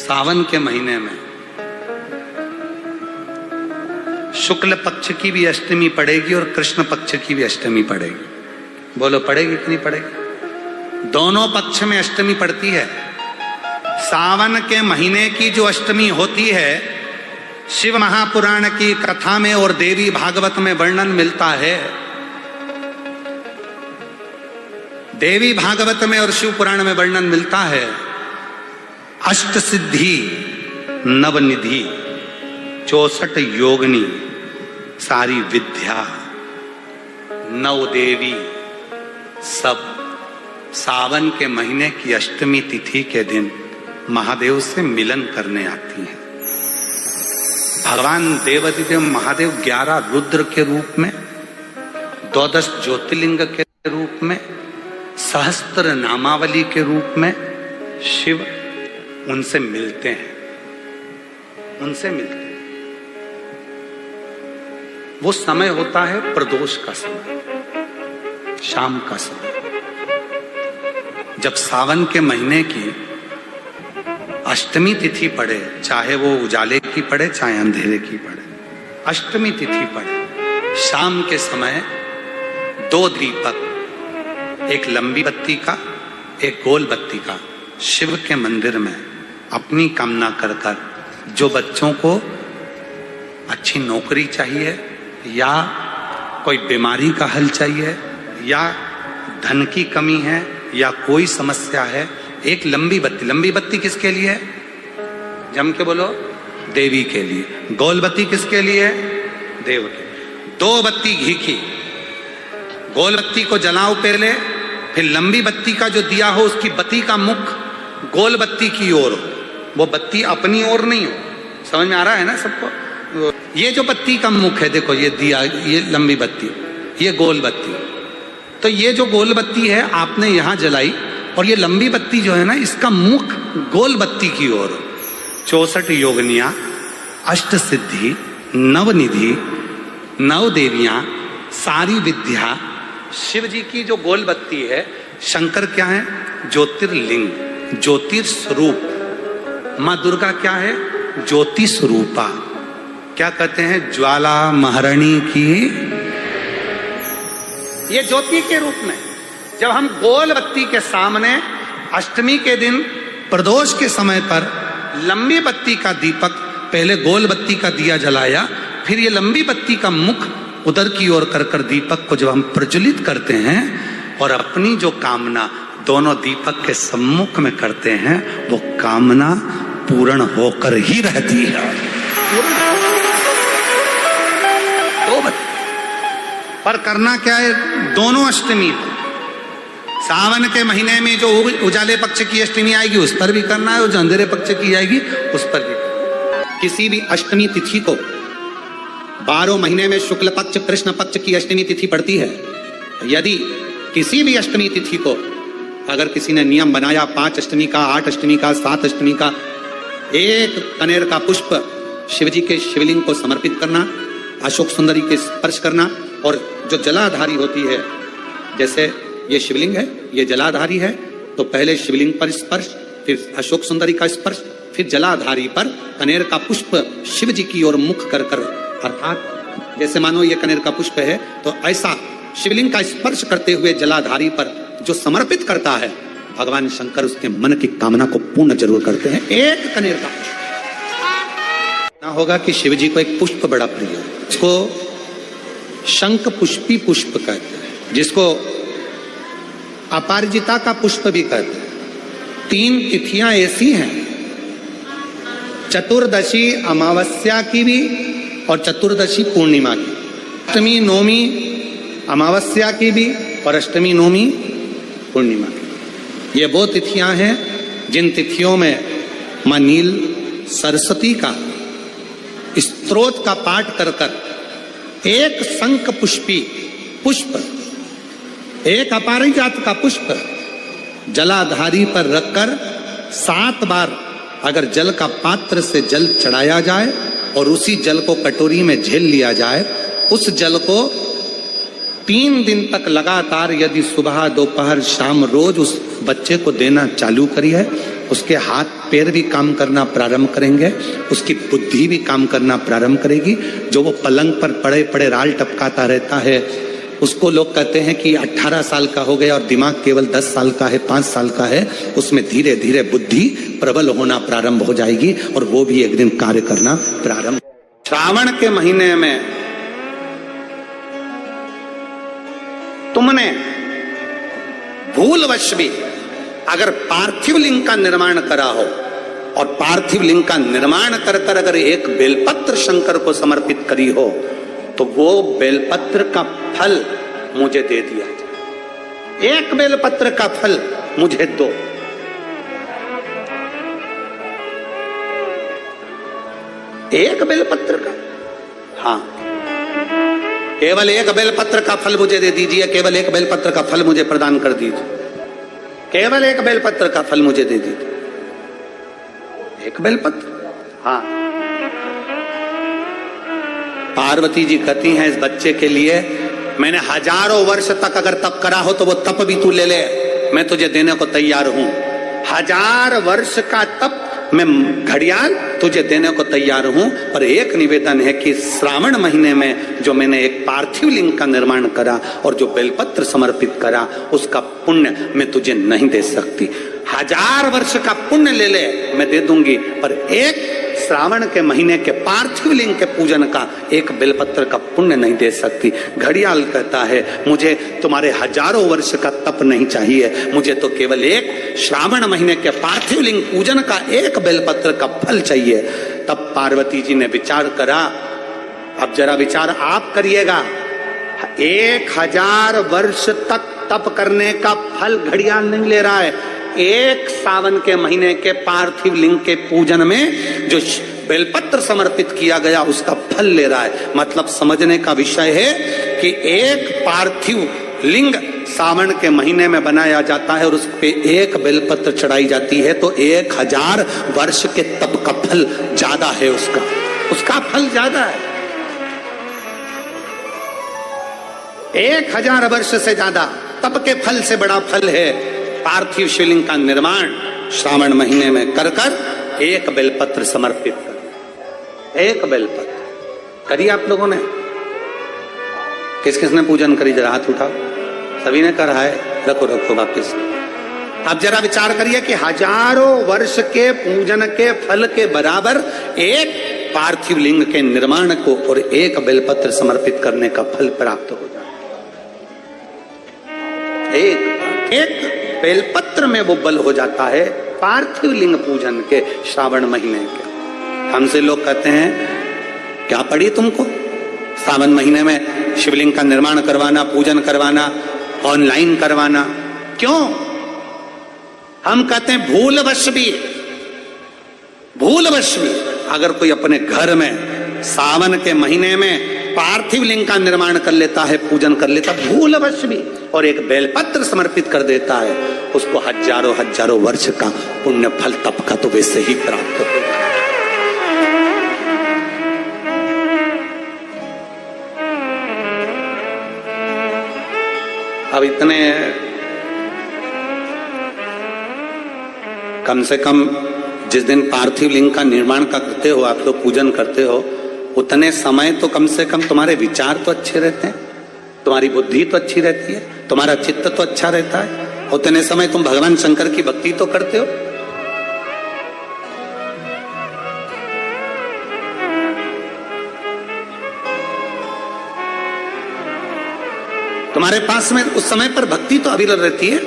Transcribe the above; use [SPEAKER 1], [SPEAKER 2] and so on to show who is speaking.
[SPEAKER 1] सावन के महीने में शुक्ल पक्ष की भी अष्टमी पड़ेगी और कृष्ण पक्ष की भी अष्टमी पड़ेगी। बोलो पड़ेगी कि नहीं पड़ेगी? दोनों पक्ष में अष्टमी पड़ती है। सावन के महीने की जो अष्टमी होती है, शिव महापुराण की कथा में और देवी भागवत में वर्णन मिलता है। देवी भागवत में और शिव पुराण में वर्णन मिलता है, अष्ट सिद्धि नवनिधि 64 योगिनी सारी विद्या नव देवी सब सावन के महीने की अष्टमी तिथि के दिन महादेव से मिलन करने आती हैं। भगवान देवाधिदेव महादेव 11 रुद्र के रूप में, 12 ज्योतिर्लिंग के रूप में, सहस्त्र नामावली के रूप में शिव उनसे मिलते हैं, उनसे मिलते हैं। वो समय होता है प्रदोष का समय, शाम का समय। जब सावन के महीने की अष्टमी तिथि पड़े, चाहे वो उजाले की पड़े चाहे अंधेरे की पड़े, अष्टमी तिथि पड़े, शाम के समय 2 दीपक, एक लंबी बत्ती का एक गोल बत्ती का, शिव के मंदिर में अपनी कामना कर कर, जो बच्चों को अच्छी नौकरी चाहिए या कोई बीमारी का हल चाहिए या धन की कमी है या कोई समस्या है, एक लंबी बत्ती किसके लिए है? जम के बोलो, देवी के लिए। गोल बत्ती किसके लिए है? देव के। 2 बत्ती घी की, गोल बत्ती को जलाओ पहले, फिर लंबी बत्ती का जो दिया हो उसकी बत्ती का मुख गोल बत्ती की ओर हो, वो बत्ती अपनी ओर नहीं हो। समझ में आ रहा है ना सबको? ये जो बत्ती का मुख है, देखो ये दिया, ये लंबी बत्ती, ये गोल बत्ती। तो ये जो गोल बत्ती है आपने यहां जलाई और ये लंबी बत्ती जो है ना, इसका मुख गोल बत्ती की ओर। 64 योगिनियां, अष्ट सिद्धि, नवनिधि, 9 देवियां, सारी विद्या। शिव जी की जो गोल बत्ती है, शंकर क्या है? ज्योतिर्लिंग, ज्योतिर्स्वरूप। मां दुर्गा क्या है? ज्योति स्वरूपा। क्या कहते हैं? ज्वाला महारानी की, ये ज्योति के रूप में। जब हम गोल बत्ती के सामने अष्टमी के दिन प्रदोष के समय पर लंबी बत्ती का दीपक, पहले गोल बत्ती का दिया जलाया, फिर ये लंबी बत्ती का मुख उधर की ओर कर कर दीपक को जब हम प्रज्वलित करते हैं और अपनी जो कामना दोनों दीपक के सम्मुख में करते हैं, वो कामना पूर्ण होकर ही रहती है। तो पर करना क्या है? दोनों अष्टमी पर, सावन के महीने में जो उजाले पक्ष की अष्टमी आएगी उस पर भी करना है और जो अंधेरे पक्ष की आएगी उस पर भी करना है। किसी भी अष्टमी तिथि को 12 महीने में शुक्ल पक्ष कृष्ण पक्ष की अष्टमी तिथि पड़ती है। यदि किसी भी अष्टमी तिथि को अगर किसी ने नियम बनाया 5 अष्टमी का, 8 अष्टमी का, 7 अष्टमी का, एक कनेर का पुष्प शिव जी के शिवलिंग को समर्पित करना, अशोक सुंदरी के स्पर्श करना, और जो जलाधारी होती है, जैसे ये शिवलिंग है, ये जलाधारी है, तो पहले शिवलिंग पर स्पर्श, फिर अशोक सुंदरी का स्पर्श, फिर जलाधारी पर कनेर का पुष्प शिव जी की ओर मुख कर कर, अर्थात जैसे मानो ये कनेर का पुष्प है तो ऐसा शिवलिंग का स्पर्श करते हुए जलाधारी पर जो समर्पित करता है, भगवान शंकर उसके मन की कामना को पूर्ण जरूर करते हैं। एक कनेर का पुष्प ना होगा कि शिव जी को एक पुष्प बड़ा प्रिय है, इसको शंख पुष्पी पुष्प कहते हैं, जिसको अपराजिता का पुष्प भी कहते हैं। 3 तिथियां ऐसी हैं, चतुर्दशी अमावस्या की भी और चतुर्दशी पूर्णिमा की, अष्टमी नवमी अमावस्या की भी और अष्टमी नवमी पूर्णिमा की। ये वो तिथियां हैं जिन तिथियों में मां नील सरस्वती का स्तोत्र का पाठ कर कर एक शंख पुष्पी पुष्प, एक अपराजिता का पुष्प जलाधारी पर रखकर 7 बार अगर जल का पात्र से जल चढ़ाया जाए और उसी जल को कटोरी में झेल लिया जाए, उस जल को 3 दिन तक लगातार यदि सुबह दोपहर शाम रोज उस बच्चे को देना चालू करी है, उसके हाथ पैर भी काम करना प्रारंभ करेंगे, उसकी बुद्धि भी काम करना प्रारंभ करेगी। जो वो पलंग पर पड़े पड़े राल टपकाता रहता है, उसको लोग कहते हैं कि 18 साल का हो गया और दिमाग केवल 10 साल का है, 5 साल का है, उसमें धीरे धीरे बुद्धि प्रबल होना प्रारंभ हो जाएगी और वो भी एक दिन कार्य करना प्रारंभ। श्रावण के महीने में तुमने भूलवश भी अगर पार्थिव लिंग का निर्माण करा हो और पार्थिव लिंग का निर्माण कर कर अगर एक बेलपत्र शंकर को समर्पित करी हो तो वो बेलपत्र का फल मुझे दे दिया जाए। एक बेलपत्र का फल मुझे दो। एक बेलपत्र का, हाँ, केवल एक बेलपत्र का फल मुझे दे दीजिए, केवल एक बेलपत्र का फल मुझे प्रदान कर दीजिए, केवल एक बेलपत्र का फल मुझे दे दीजिए। एक बेलपत्र, हाँ। पार्वती जी कहती हैं इस बच्चे के लिए मैंने हजारों वर्ष तक अगर तप करा हो तो वो तप भी तू ले ले, मैं तुझे देने को तैयार हूं। 1000 वर्ष का तप मैं घड़ियाल तुझे देने को तैयार हूं, पर एक निवेदन है कि श्रावण महीने में जो मैंने एक पार्थिव लिंग का निर्माण करा और जो बेलपत्र समर्पित करा उसका पुण्य मैं तुझे नहीं दे सकती। 1000 वर्ष का पुण्य ले ले मैं दे दूंगी, पर एक श्रावण के महीने के पार्थिव लिंग के पूजन का एक बेलपत्र का पुण्य नहीं दे सकती। घड़ियाल कहता है मुझे तुम्हारे हजारों वर्ष का तप नहीं चाहिए, मुझे तो केवल एक श्रावण महीने के पार्थिव लिंग पूजन का एक बेलपत्र का फल चाहिए। तब पार्वती जी ने विचार करा, अब जरा विचार आप करिएगा, 1000 वर्ष तक तप करने का फल घड़ियाल नहीं ले रहा है, एक सावन के महीने के पार्थिव लिंग के पूजन में जो बेलपत्र समर्पित किया गया उसका फल ले रहा है। मतलब समझने का विषय है कि एक पार्थिव लिंग सावन के महीने में बनाया जाता है और उस पे एक बेलपत्र चढ़ाई जाती है तो 1000 वर्ष के तप का फल ज्यादा है, उसका फल ज्यादा है। 1000 वर्ष से ज्यादा तप के फल से बड़ा फल है पार्थिव शिवलिंग का निर्माण श्रावण महीने में कर कर एक बेलपत्र समर्पित कर। एक बेलपत्र करिए आप लोगों ने, किस किसने पूजन करी जरा हाथ उठाओ। सभी ने करा है, रखो रखो वापिस। अब जरा विचार करिए कि हजारों वर्ष के पूजन के फल के बराबर एक पार्थिव लिंग के निर्माण को और एक बेलपत्र समर्पित करने का फल प्राप्त हो जाए। एक बेलपत्र में वो बल हो जाता है पार्थिव लिंग पूजन के श्रावण महीने के। हमसे लोग कहते हैं क्या पड़ी तुमको सावन महीने में शिवलिंग का निर्माण करवाना, पूजन करवाना, ऑनलाइन करवाना, क्यों? हम कहते हैं भूलवश भी अगर कोई अपने घर में सावन के महीने में पार्थिव लिंग का निर्माण कर लेता है, पूजन कर लेता, भूलवश भी, और एक बेलपत्र समर्पित कर देता है, उसको हजारों वर्ष का पुण्य फल तप का तो वैसे ही प्राप्त होगा। अब इतने कम से कम जिस दिन पार्थिव लिंग का निर्माण का करते हो आप लोग, पूजन करते हो, उतने समय तो कम से कम तुम्हारे विचार तो अच्छे रहते हैं, तुम्हारी बुद्धि तो अच्छी रहती है, तुम्हारा चित्त तो अच्छा रहता है। उतने समय तुम भगवान शंकर की भक्ति तो करते हो। तुम्हारे पास में उस समय पर भक्ति तो अविरल रहती है।